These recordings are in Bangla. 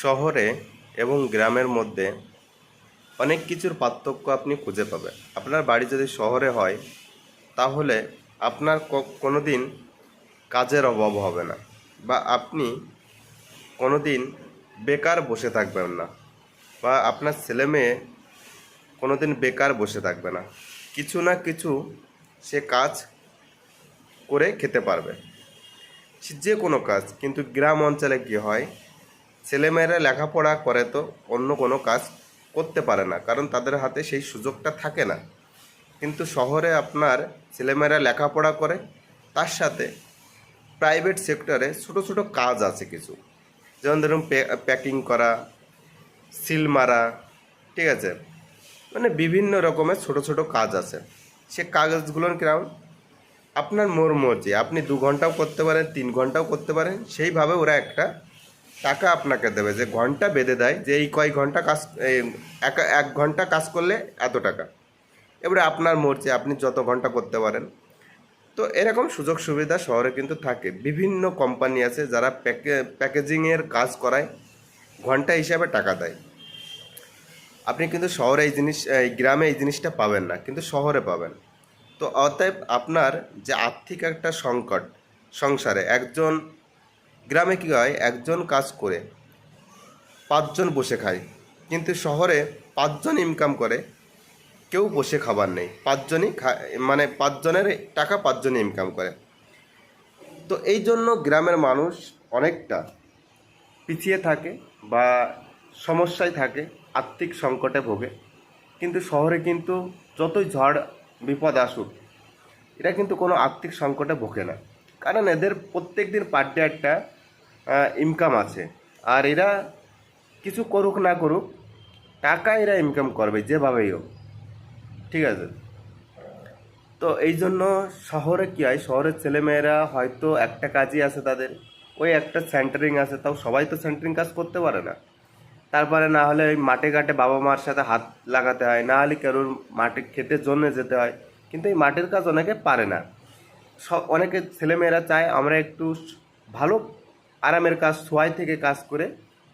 শহরে এবং গ্রামের মধ্যে অনেক কিছুর পার্থক্য আপনি খুঁজে পাবেন। আপনার বাড়ি যদি শহরে হয় তাহলে আপনার কোনো দিন কাজের অভাব হবে না, বা আপনি কোনো দিন বেকার বসে থাকবেন না, বা আপনার ছেলে মেয়ে কোনো দিন বেকার বসে থাকবে না। কিছু না কিছু সে কাজ করে খেতে পারবে, সে যে কোনো কাজ। কিন্তু গ্রাম অঞ্চলে কী হয়, ছেলেমেয়েরা লেখাপড়া করে তো অন্য কোনো কাজ করতে পারে না, কারণ তাদের হাতে সেই সুযোগটা থাকে না। কিন্তু শহরে আপনার ছেলেমেয়েরা লেখাপড়া করে, তার সাথে প্রাইভেট সেক্টরে ছোট ছোট কাজ আছে কিছু, যেমন ধরুন প্যাকিং করা, সিল মারা, ঠিক আছে, মানে বিভিন্ন রকমের ছোট ছোট কাজ আছে। সে কাগজগুলোর কিরকম, আপনার মর্জি, আপনি 2 ঘন্টাও করতে পারেন, 3 ঘন্টাও করতে পারেন। সেইভাবে ওরা একটা টাকা আপনাকে দেবে, যে ঘন্টা বেঁধে দেয় যে এই কয় ঘন্টা কাজ, এক ঘন্টা কাজ করলে এত টাকা। এবারে আপনার মর্জি, আপনি যত ঘন্টা করতে পারেন। তো এরকম সুযোগ সুবিধা শহরে কিন্তু থাকে। বিভিন্ন কোম্পানি আছে যারা প্যাকেজিংয়ের কাজ করায়, ঘন্টা হিসাবে টাকা দেয়। আপনি কিন্তু শহরে এই গ্রামে এই জিনিসটা পাবেন না, কিন্তু শহরে পাবেন। তো অতএব আপনার যে আর্থিক একটা সংকট সংসারে, একজন গ্রামে কী হয়, একজন কাজ করে 5জন বসে খায়, কিন্তু শহরে 5জন ইনকাম করে, কেউ বসে খাবার নেই, 5জনই মানে 5জনের টাকা 5জনই ইনকাম করে। তো এই জন্য গ্রামের মানুষ অনেকটা পিছিয়ে থাকে বা সমস্যায় থাকে, আর্থিক সংকটে ভোগে। কিন্তু শহরে কিন্তু যতই ঝড় বিপদ আসুক, এরা কিন্তু কোনো আর্থিক সংকটে ভোগে না, কারণ এদের প্রত্যেক দিন পার ডে একটা ইনকাম আছে। আর এরা কিছু করুক না করুক, টাকা এরা ইনকাম করবে যেভাবেই হোক, ঠিক আছে। তো এই জন্য শহরে কী হয়, শহরের ছেলেমেয়েরা হয়তো একটা কাজই আছে তাদের, ওই একটা সেন্টারিং আছে, তাও সবাই তো সেন্টারিং কাজ করতে পারে না। তারপরে না হলে ওই মাঠে ঘাটে বাবা মার সাথে হাত লাগাতে হয়, না হলে কারোর মাঠে খেতে জন্য যেতে হয়। কিন্তু এই মাঠের কাজ অনেকে পারে না। অনেকে ছেলেমেয়েরা চায় আমরা একটু ভালো আরামের কাজ, সোয়াই থেকে কাজ করে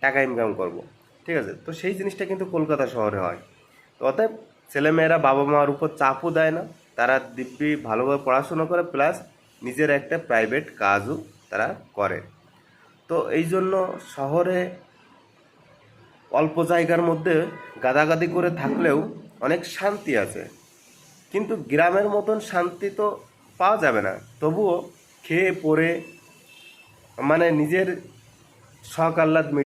টাকা ইনকাম করব, ঠিক আছে। তো সেই জিনিসটা কিন্তু কলকাতা শহরে হয়। তো অতএব ছেলেমেয়েরা বাবা মার উপর চাপও দেয় না, তারা দিব্যি ভালোভাবে পড়াশুনো করে, প্লাস নিজের একটা প্রাইভেট কাজও তারা করে। তো এই জন্য শহরে অল্প জায়গার মধ্যে গাদাগাদি করে থাকলেও অনেক শান্তি আছে, কিন্তু গ্রামের মতন শান্তি তো পাওয়া যাবে না। তবুও খেয়ে পরে মানে নিজের শখ আহ্লাদ